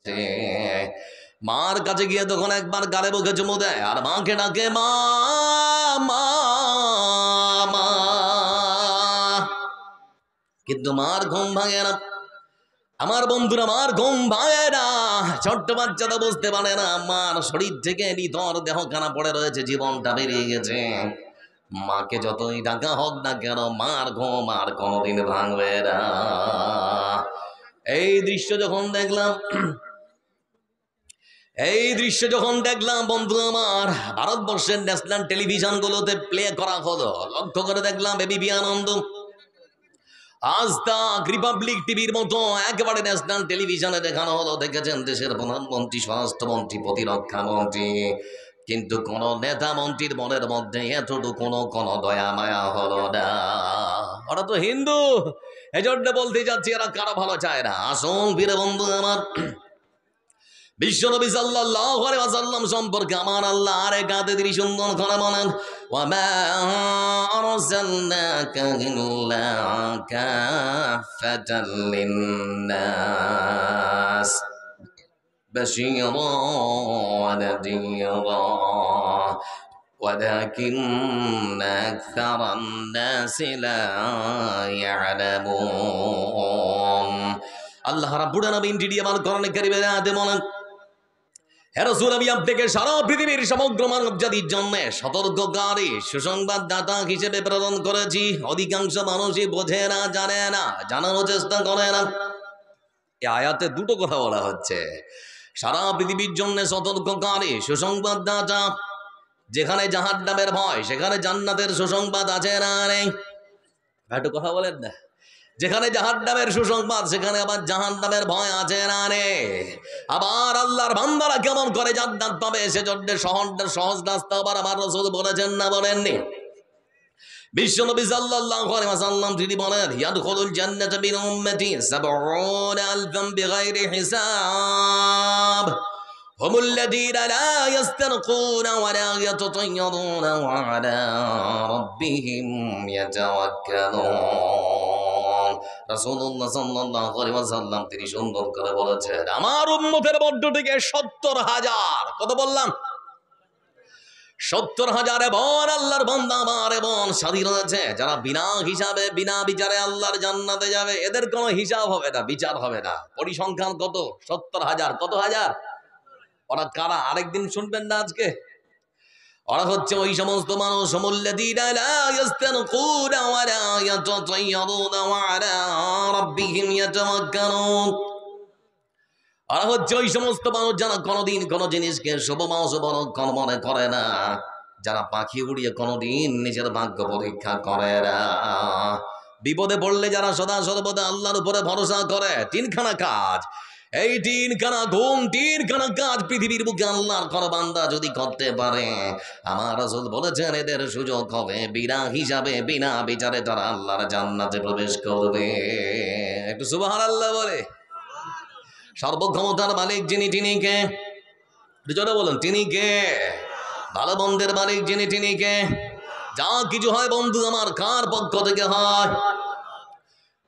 আস্তে। মার কাছে গিয়ে তখন একবার গালে বুকে চুমু দেয় আর মাকে ডাকে মা মা মা, কিন্তু মার ঘুম ভাঙে না। আমার বন্ধুরা, মার ঘুম ভাঙে না। ছোট্ট বাচ্চাটা বুঝতে পারে না মার শরীর থেকে নিতর দেহখানা পড়ে রয়েছে, জীবনটা বেরিয়ে গেছে। মাকে যতই ডাকা হোক না কেন মার ঘুম আর কোনোদিন ভাঙবে না। এই দৃশ্য যখন দেখলাম বন্ধু আমার, ভারতবর্ষের ন্যাশনাল টেলিভিশন গুলোতে প্লে করা হলো, লক্ষ্য করে দেখলাম এবিপি আনন্দ, আজ তাক, রিপাবলিক টিভির মতো একেবারে ন্যাশনাল টেলিভিশনে দেখানো হলো। দেখেছেন দেশের প্রধানমন্ত্রী, স্বরাষ্ট্রমন্ত্রী, প্রতিরক্ষা মন্ত্রী, কিন্তু কোন নেতা মন্ত্রীর মনের মধ্যে এতটুকু কোনো দয়া মায়া হলো না। ওরা তো হিন্দু, এজন্য বলতে যাচ্ছি এরা কারো ভালো চায় না। আসুন ফিরে বন্ধু আমার, বিশ্বনবী সাল্লাল্লাহু আলাইহি ওয়াসাল্লাম সম্পর্কে আমার আল্লাহ আরেক আয়াতে সুন্দর করে বলেন, ওয়া মা আরসালনাকা ইল্লা কাফাতাল লিন্নাস বাশীরান ওয়া নাযীরা ওয়ালাকিন্না আকসারান নাসি লা ইয়ালামুন। আল্লাহ রাব্বুল আলামিন আমার কোরআনে কারীমের আয়াতে বলেন, হে রাসূল, আমি আপনাকে সারা পৃথিবীর সমগ্র মানব জাতির জন্য সতর্ককারী, সুসংবাদদাতা হিসেবে প্রেরণ করেছি। অধিকাংশ মানুষই বোঝে না, জানে না, জানার চেষ্টা করে না। এই আয়াতে দুটো কথা বলা হচ্ছে, সারা পৃথিবীর জন্য সতর্ককারী, সুসংবাদদাতা। যেখানে জাহান্নামের ভয় সেখানে জান্নাতের সুসংবাদ আছে না নেই? একটু কথা বলেন না। যেখানে জাহান্নামের সুসংবাদ সেখানে আবার জাহান্নামের ভয় আছে না রে? আবার আল্লাহর বান্দারা কেমন করে জান্নাত পাবে সেজন্য সহজ রাস্তা আবার আমার রাসূল বলেছেন না বলেননি? বিশ্বনবী সাল্লাল্লাহু আলাইহি ওয়াসাল্লাম তিনি বলেন, ইয়াদখুলুল জান্নাতা মিন উম্মতি ৭০,০০০ বিগাইরি হিসাব, হুমুল্লাযীনা লা ইস্তারকুনা ওয়া লা ইয়াতাতায়্যারুনা ওয়া আলা রাব্বিহিম ইয়াতাওয়াক্কালুন। রাসূলুল্লাহ সাল্লাল্লাহু আলাইহি ওয়াসাল্লাম তিনি সুন্দর করে বলেছেন, আমার উম্মতের মধ্য থেকে ৭০,০০০, কত বললাম? ৭০,০০০ বোন আল্লাহর বান্দা আমার বোন স্বাধীন হয়েছে, যারা বিনা হিসাবে বিনা বিচারে আল্লাহর জান্নাতে যাবে। এদের কোনো হিসাব হবে না, বিচার হবে না। পরিসংখ্যান কত? ৭০,০০০। কত হাজার? ওরা কারা? আরেকদিন শুনবেন না আজকে? ওরা হচ্ছে ওই সমস্ত মানুষ, হুমুল্লাযীনা লা ইস্তারকুনা ওয়া লা ইয়াতাতায়্যারুনা ওয়া আলা রাব্বিহিম ইয়াতাওয়াক্কালুন। ওরা হচ্ছে ওই সমস্ত মানুষ যারা কোনোদিন কোনো জিনিসকে শুভ অশুভ লক্ষণ মনে করে না, যারা পাখি উড়িয়ে কোনোদিন নিজের ভাগ্য পরীক্ষা করে না। বিপদে পড়লে যারা সদা সর্বদা আল্লাহর উপরে ভরসা করে। তিনখানা কাজ, এই তিনখানা ঘুম, তিনখানা কাজ পৃথিবীর বুকে আল্লাহর কোন বান্দা যদি করতে পারে, আমার রাসূল বলেছেন এদের সুযোগ হবে বিনা হিসাবে বিনা বিচারে তারা আল্লাহর জান্নাতে প্রবেশ করবে। একটু সুবহানাল্লাহ বলে। সর্বক্ষমতার মালিক যিনি, তিনি কে? জোরে বলুন, তিনি কে? ভালো বন্ধের মালিক যিনি, তিনি কে? যা কিছু হয় বন্ধু আমার কার পক্ষ থেকে হয়?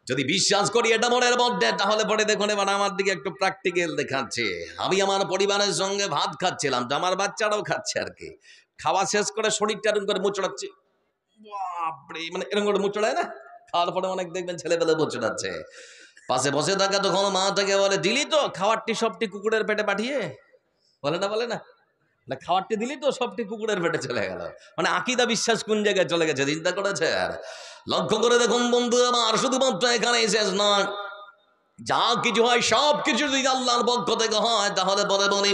যদি বিশ্বাস করি এটা মনের মধ্যে, তাহলে পরে দেখুন এবার আমার দিকে একটু প্র্যাকটিক্যাল দেখাচ্ছে। আমি আমার পরিবারের সঙ্গে ভাত খাচ্ছিলাম, তো আমার বাচ্চারাও খাচ্ছে আর কি। খাওয়া শেষ করে শরীরটা এরকম করে মুচড়াচ্ছে, বাপরে, মানে এরকম করে মুচড়ায় না? খাওয়ার পরে অনেক দেখবেন ছেলেবেলে মুচড়াচ্ছে। পাশে বসে থাকা তখন মা থেকে বলে, দিলি তো খাবারটি সবটি কুকুরের পেটে পাঠিয়ে? বলে না না, খাবারটি দিলি তো সবটি কুকুরের পেটে চলে গেল। মানে আকীদা বিশ্বাস কোন জায়গায় চলে গেছে চিন্তা করেছে? আর লক্ষ্য করে দেখুন বন্ধু আমার, শুধুমাত্র এখানেই শেষ নয়, যা কিছু হয় সব কিছু যদি আল্লাহর পক্ষ থেকে হয়, তাহলে পরে বলি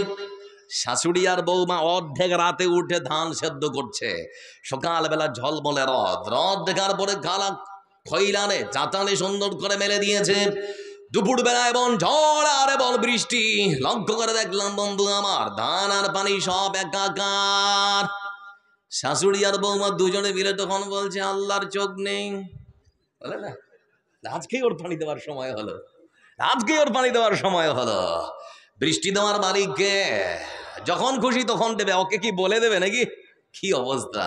শাশুড়ি আর বৌমা অর্ধেক রাতে উঠে ধান সেদ্ধ করছে, সকালবেলা ঝলমলে রদ দেখার পরে কালা খৈলানে চাতালে সুন্দর করে মেলে দিয়েছে। দুপুর বেলা এবং ঝড় আর এবং বৃষ্টি, লক্ষ্য করে দেখলাম বন্ধু আমার ধান আর পানি সব একাকার। শাশুড়ি আর বৌমা দুজনে মিলে তখন বলছে, আল্লাহর চোখ নেই? বলে না, আজকেই ওর পানি দেওয়ার সময় হলো, আজকেই ওর পানি দেওয়ার সময় হলো। বৃষ্টি দেওয়ার মালিককে, যখন খুশি তখন দেবে, ওকে কি বলে দেবে নাকি? কি অবস্থা!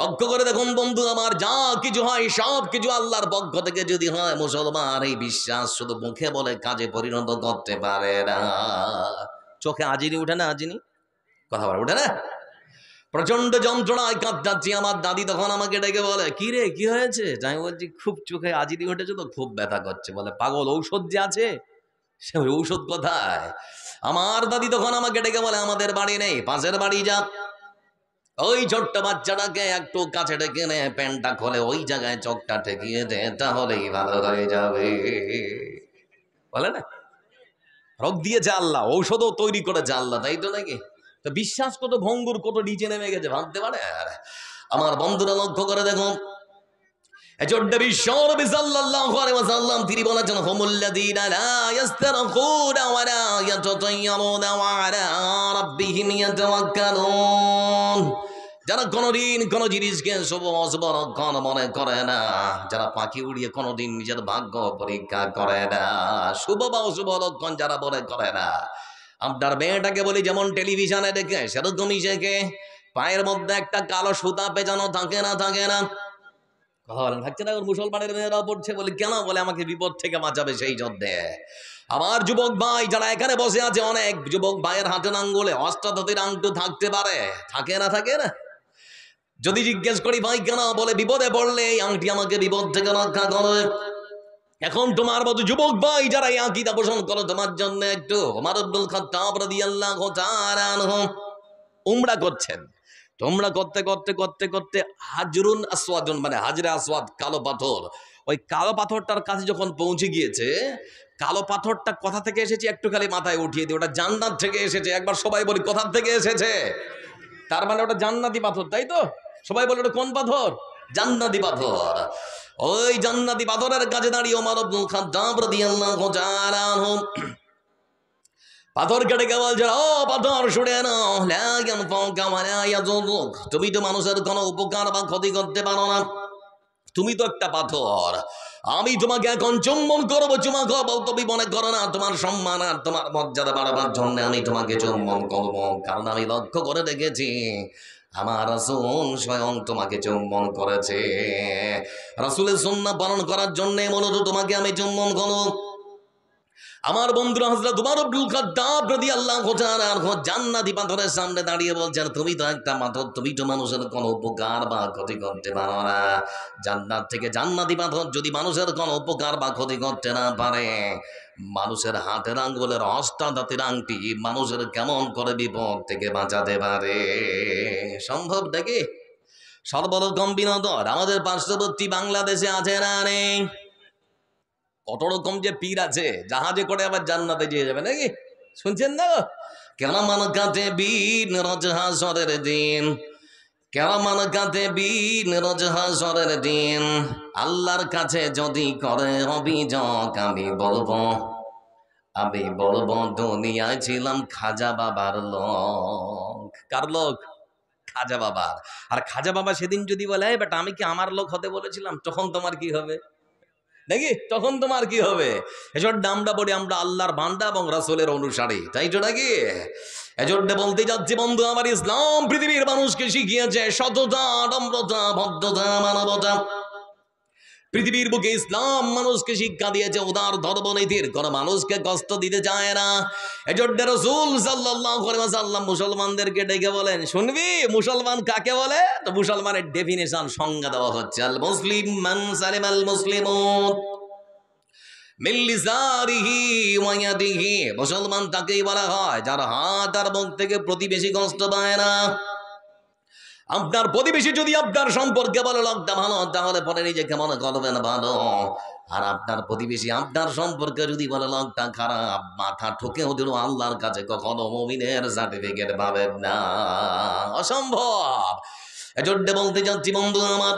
লক্ষ্য করে দেখুন বন্ধু আমার, যা কিছু হয় সব কিছু আল্লাহর পক্ষ থেকে যদি হয়, মুসলমান এই বিশ্বাস শুধু মুখে বলে কাজে পরিণত করতে পারে না। চোখে আজিনি উঠে না, আজিনি কথা বলে উঠে না, প্রচন্ড যন্ত্রণায় কাঁদছি। আমার দাদি তখন আমাকে ডেকে বলে, কি রে কি হয়েছে? আমি বলছি খুব চোখে আজিনি উঠেছে তো, খুব ব্যথা করছে। বলে পাগল, ঔষধ যে আছে, সে ঔষধ কোথায়? আমার দাদি তখন আমাকে ডেকে বলে, আমাদের বাড়ি নেই, পাশের বাড়ি যা, ওই ছোট্ট বাচ্চাটাকে একটু কাছে ডেকে নে, প্যান্টটা খোলে ওই জায়গায় চোখটা ঠেকিয়ে দে, তাহলেই ভালো হয়ে যাবে। বলে না, রোগ দিয়েছে আল্লাহ, ঔষধও তৈরি করেছে আল্লাহ, তাই তো নাকি? তো বিশ্বাস কত ভঙ্গুর, কত নিচে নেমে গেছে, ভাবতে পারে? আমার বন্ধুরা লক্ষ্য করে দেখুন, তিনি বলেছেন, হুমুল্লাযীনা লা ইস্তারকুনা ওয়া লা ইয়াতাতায়্যারুনা ওয়া আলা রাব্বিহিম ইয়াতাওয়াক্কালুন। যারা কোনোদিন কোনো জিনিসকে শুভ অশুভ লক্ষণ মনে করে না, যারা পাখি উড়িয়ে কোনোদিন নিজের ভাগ্য পরীক্ষা করে না, শুভ বা অশুভ লক্ষণ যারা মনে করে না। আপনার মেয়েটাকে বলি, যেমন টেলিভিশনে দেখে সেরকমই শেখে, পায়ের মধ্যে একটা কালো সুতা পেঁচানো থাকে না, থাকে না? কথা বলেন, থাকছে না? মুসলমানের মেয়েরাও পড়ছে। বলে কেন? বলে আমাকে বিপদ থেকে বাঁচাবে সেই যুদ্ধে। আমার যুবক ভাই যারা এখানে বসে আছে, অনেক যুবক ভাইয়ের হাতের আঙ্গুলে অষ্টাদশের আংটি থাকতে পারে, থাকে না, থাকে না? যদি জিজ্ঞেস করি ভাই কেন? বলে বিপদে পড়লে এই আংটি আমাকে বিপদ থেকে রক্ষা করে। এখন তোমার মতো যুবক ভাই যারা এই আকীদা পোষণ করো, তোমার জন্য একটু ওমর ইবনুল খাত্তাব রাদিয়াল্লাহু তাআলা আনহু উমরা করছেন। তোমরা করতে করতে করতে করতে হাজরুন আসওয়াদুন, মানে হাজরে আসওয়াদ, কালো পাথর, ওই কালো পাথরটার কাছে যখন পৌঁছে গিয়েছে, কালো পাথরটা কোথা থেকে এসেছে একটু খালি মাথায় উঠিয়ে দিই, ওটা জান্নাত থেকে এসেছে। একবার সবাই বলি, কোথা থেকে এসেছে? তার মানে ওটা জান্নাতি পাথর, তাই তো? সবাই বলে ওটা কোন পাথর? জান্নাতি পাথর। ওই জান্নাতি পাথরের কাছে দাঁড়িয়ে ওমর ইবনুল খাত্তাব রাদিয়াল্লাহু তাআলা আনহু পাথর কেটে কে বলছে, ও পাথর শুনে নাও, লা ইয়ানফাউকা ওয়া লা ইয়াদুরুক, তুমি তো মানুষের কোনো উপকার বা ক্ষতি করতে পারো না, তুমি তো একটা পাথর। আমি তোমাকে এখন চুম্বন করবো, চুমা খাবো, তুমি মনে করো না তোমার সম্মান আর তোমার মর্যাদা বাড়াবার জন্য আমি তোমাকে চুম্বন করবো, কারণ আমি লক্ষ্য করে দেখেছি আমার রাসূল স্বয়ং তোমাকে চুম্বন করেছে। রাসূলের সুন্নাহ পালন করার জন্য মূলত তোমাকে আমি চুম্বন করব। আমার বন্ধুরা, হযরত ওমর ইবনুল খাত্তাব রাদিয়াল্লাহু তাআলা আনহু জান্নাতি পাথরের সামনে দাঁড়িয়ে বলছেন, তুমি তো একটা পাথর, তুমি তো মানুষের কোনো উপকার বা ক্ষতি করতে পারো না। জান্নাত থেকে জান্নাতি পাথর যদি মানুষের কোনো উপকার বা ক্ষতি করতে না পারে, মানুষের হাতের আঙ্গুলের অষ্টাদশের আংটি মানুষের কেমন করে বিপদ থেকে বাঁচাতে পারে? সম্ভব নাকি? সর্বরকম বিনোদন আমাদের পার্শ্ববর্তী বাংলাদেশে আছে না নেই? কত রকম যে পীর আছে, জাহাজে করে আবার জান্নাতে দিয়ে যাবে নাকি? শুনছেন না? কেরামান কাতিবিন রোজ হাশরের দিন, কেরামান কাতিবিন রোজ হাশরের দিন, আল্লাহর কাছে যদি করে অভিযোগ আমি বলবো দুনিয়ায় ছিলাম খাজা বাবার লোক। কার লোক? খাজা বাবার। আর খাজা বাবা সেদিন যদি বলে, বেটা আমি কি আমার লোক হতে বলেছিলাম, তখন তোমার কি হবে নাকি? তখন তোমার কি হবে? এজন্য আমরা বলি আমরা আল্লাহর বান্দা এবং রাসূলের অনুসারী, তাই তো নাকি? এজন্য বলতে যাচ্ছি বন্ধু, আমার ইসলাম পৃথিবীর মানুষকে শিখিয়েছে সততা, নম্রতা, ভদ্রতা, মানবতা। পৃথিবীর বুকে ইসলাম মানুষকে শিক্ষা দিয়েছে উদার ধর্মনীতির, কোন মানুষকে কষ্ট দিতে চায় না। এজন্য রাসূল সাল্লাল্লাহু আলাইহি ওয়াসাল্লাম মুসলমানদেরকে ডেকে বলেন, শুনবি মুসলমান কাকে বলে? তো মুসলমানের ডেফিনিশন, সংজ্ঞা দেওয়া হচ্ছে, আল মুসলিম মান সালিমাল মুসলিমুন মিন লিসানিহি ওয়া ইয়াদিহি। মুসলমান তাকেই বলা হয় যার হাত আর মুখ থেকে প্রতিবেশী কষ্ট পায় না। আপনার প্রতিবেশী যদি আপনার সম্পর্কে বলে লোকটা ভালো, তাহলে পরে নিজেকে মনে করবেন ভালো। আর আপনার প্রতিবেশী আপনার সম্পর্কে যদি বলে লোকটা খারাপ, মাথা ঠুকে দিল, আল্লাহর কাছে কখনো মুমিনের সার্টিফিকেট পাবেন না, অসম্ভব। এজন্য বলতে যাচ্ছি বন্ধু আমার,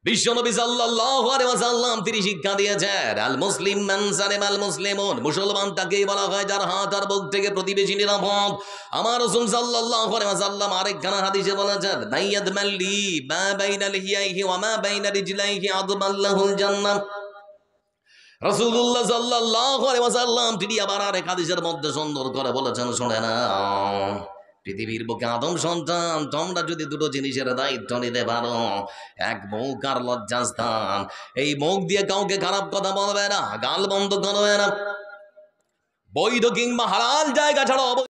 বিশ্বনবী সাল্লাল্লাহু আলাইহি ওয়াসাল্লাম তিনি শিক্ষা দিয়েছেন, আল মুসলিম মান সালিমাল মুসলিমুন, মুসলমান তাকেই বলা হয় যার হাত আর মুখ থেকে প্রতিবেশী নিরাপদ। আমার রাসূল সাল্লাল্লাহু আলাইহি ওয়াসাল্লাম আরেকখানা হাদিসে বলেছেন, মাইয়াদ মাল্লি মা বাইনা লিহিয়াইহি ওয়া মা বাইনা রিজলাইহি আদমাল্লাহুল জান্নাহ। রাসূলুল্লাহ সাল্লাল্লাহু আলাইহি ওয়াসাল্লাম তিনি আবার আরেক হাদিসের মধ্যে সুন্দর করে বলেছেন, শুনে না, পৃথিবীর বুকে আদম সন্তান তোমরা যদি দুটো জিনিসের দায়িত্ব নিতে পারো, এক মুখ আর লজ্জাস্থান, এই মুখ দিয়ে কাউকে খারাপ কথা বলবে না, গাল বন্ধ করবে না, বৈধ কিংবা হালাল জায়গা ছাড়া